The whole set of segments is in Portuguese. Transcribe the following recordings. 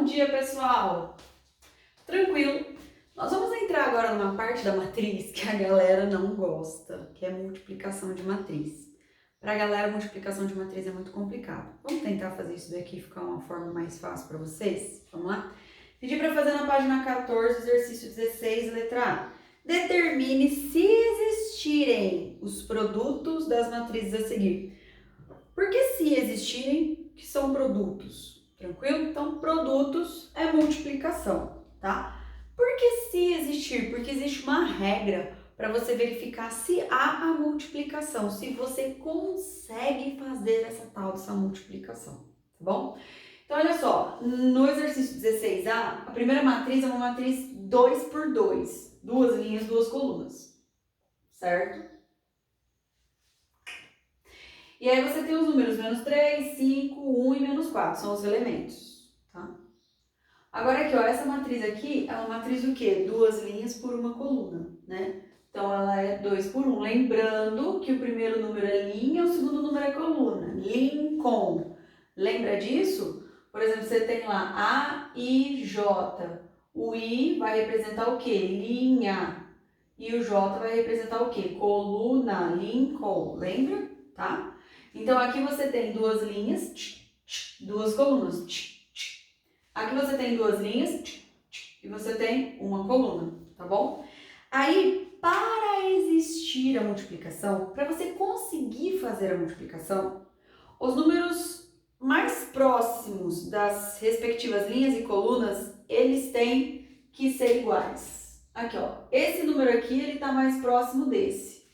dia, pessoal! Tranquilo? Nós vamos entrar agora numa parte da matriz que a galera não gosta, que é multiplicação de matriz. Para a galera, multiplicação de matriz é muito complicado. Vamos tentar fazer isso daqui ficar uma forma mais fácil para vocês? Vamos lá? Pedi para fazer na página 14, exercício 16, letra A. Determine se existirem os produtos das matrizes a seguir. Por que se existirem, que são produtos? Tranquilo? Então, produtos é multiplicação, tá? Por que se existir? Porque existe uma regra para você verificar se há a multiplicação, se você consegue fazer essa multiplicação, tá bom? Então, olha só, no exercício 16A, a primeira matriz é uma matriz 2 por 2, duas linhas, duas colunas, certo? E aí você tem os números menos 3, 5, 1 e menos 4, são os elementos, tá? Agora aqui, ó, essa matriz aqui é uma matriz do quê? Duas linhas por uma coluna, né? Então ela é 2 por 1. Lembrando que o primeiro número é linha, o segundo número é coluna. Lincoln. Lembra disso? Por exemplo, você tem lá A, I, J. O I vai representar o quê? Linha. E o J vai representar o quê? Coluna. Lincoln. Lembra? Tá? Então aqui você tem duas linhas, duas colunas. Aqui você tem duas linhas e você tem uma coluna, tá bom? Aí, para existir a multiplicação, para você conseguir fazer a multiplicação, os números mais próximos das respectivas linhas e colunas, eles têm que ser iguais. Aqui, ó, esse número aqui, ele tá mais próximo desse.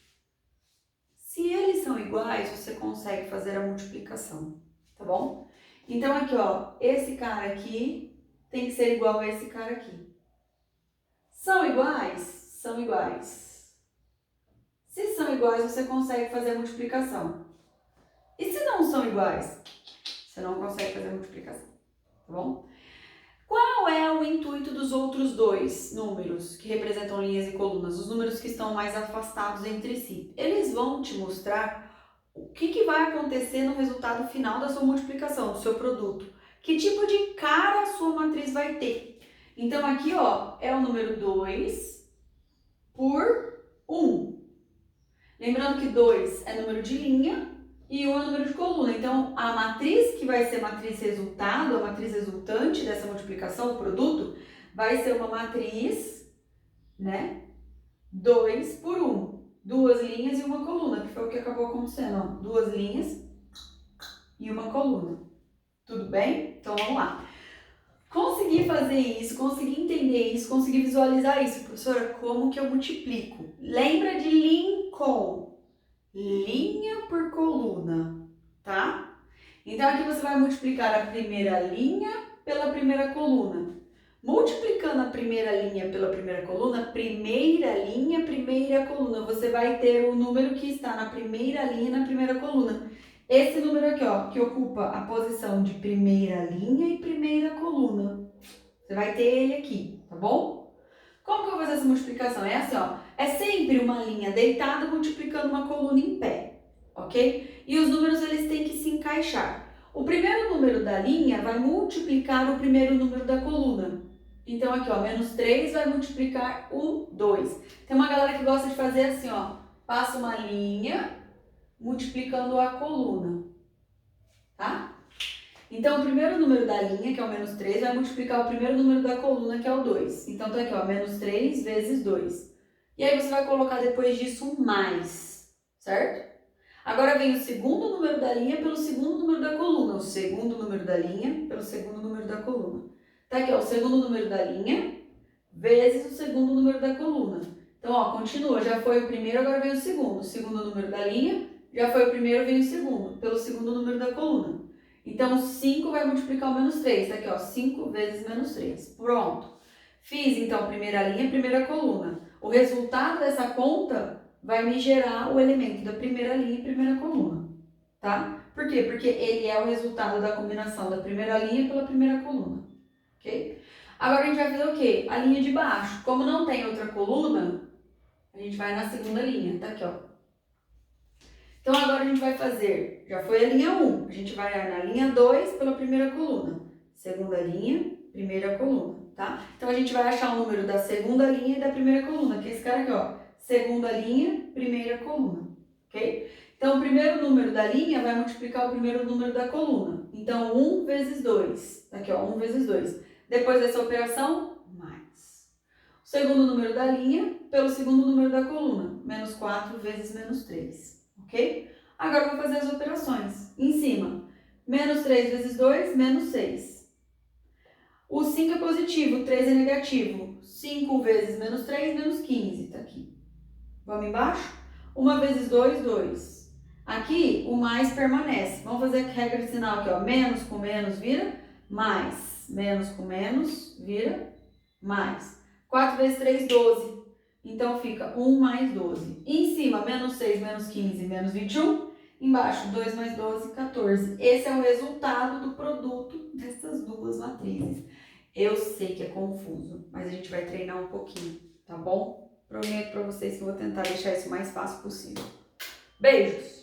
Se eles são iguais, você consegue fazer a multiplicação, tá bom? Então, aqui, ó, esse cara aqui tem que ser igual a esse cara aqui. São iguais? São iguais. Se são iguais, você consegue fazer a multiplicação. E se não são iguais? Você não consegue fazer a multiplicação, tá bom? Qual é o intuito dos outros dois números que representam linhas e colunas? Os números que estão mais afastados entre si. Eles vão te mostrar o que vai acontecer no resultado final da sua multiplicação, do seu produto. Que tipo de cara a sua matriz vai ter. Então, aqui, ó, é o número 2 por 1. Lembrando que 2 é número de linha e 1 é número de coluna. Então, a matriz que vai ser matriz resultado, a matriz resultante dessa multiplicação, o produto, vai ser uma matriz, né, 2 por 1. Duas linhas e uma coluna, que foi o que acabou acontecendo, ó. Duas linhas e uma coluna. Tudo bem? Então, vamos lá. Conseguir fazer isso, conseguir entender isso, conseguir visualizar isso. Professora, como que eu multiplico? Lembra de Lincoln? Linha por coluna, tá? Então, aqui você vai multiplicar a primeira linha pela primeira coluna. Multiplicando a primeira linha pela primeira coluna, primeira linha, primeira coluna, você vai ter o número que está na primeira linha e na primeira coluna. Esse número aqui, ó, que ocupa a posição de primeira linha e primeira coluna. Você vai ter ele aqui, tá bom? Como que eu vou fazer essa multiplicação? É assim, ó, é sempre uma linha deitada multiplicando uma coluna em pé, ok? E os números, eles têm que se encaixar. O primeiro número da linha vai multiplicar o primeiro número da coluna. Então, aqui, ó, menos 3 vai multiplicar o 2. Tem uma galera que gosta de fazer assim, ó, passa uma linha multiplicando a coluna, tá? Então, o primeiro número da linha, que é o menos 3, vai multiplicar o primeiro número da coluna, que é o 2. Então, tá aqui, ó, menos 3 vezes 2. E aí, você vai colocar depois disso um mais, certo? Agora vem o segundo número da linha pelo segundo número da coluna. O segundo número da linha pelo segundo número da coluna. Tá aqui, ó, o segundo número da linha vezes o segundo número da coluna. Então, ó, continua. Já foi o primeiro, agora vem o segundo. O segundo número da linha, já foi o primeiro, vem o segundo. Pelo segundo número da coluna. Então, 5 vai multiplicar o menos 3. Tá aqui, ó, 5 vezes menos 3. Pronto. Fiz, então, primeira linha, primeira coluna. O resultado dessa conta vai me gerar o elemento da primeira linha e primeira coluna, tá? Por quê? Porque ele é o resultado da combinação da primeira linha pela primeira coluna, ok? Agora a gente vai fazer o quê? A linha de baixo. Como não tem outra coluna, a gente vai na segunda linha, tá aqui, ó. Então agora a gente vai fazer, já foi a linha 1, a gente vai na linha 2 pela primeira coluna. Segunda linha, primeira coluna, tá? Então, a gente vai achar o número da segunda linha e da primeira coluna, que é esse cara aqui, ó. Segunda linha, primeira coluna, ok? Então, o primeiro número da linha vai multiplicar o primeiro número da coluna. Então, 1 vezes 2. Aqui, ó, 1 vezes 2. Depois dessa operação, mais. O segundo número da linha pelo segundo número da coluna. Menos 4 vezes menos 3, ok? Agora, eu vou fazer as operações. Em cima, menos 3 vezes 2, menos 6. O 5 é positivo, o 3 é negativo. 5 vezes menos 3, menos 15. Tá aqui. Vamos embaixo? 1 vezes 2, 2. Aqui, o mais permanece. Vamos fazer a regra de sinal aqui, ó. Menos com menos vira mais. Menos com menos vira mais. 4 vezes 3, 12. Então, fica 1 mais 12. Em cima, menos 6, menos 15, menos 21. Embaixo, 2 mais 12, 14. Esse é o resultado do produto dessas duas matrizes. Eu sei que é confuso, mas a gente vai treinar um pouquinho, tá bom? Prometo para vocês que eu vou tentar deixar isso o mais fácil possível. Beijos!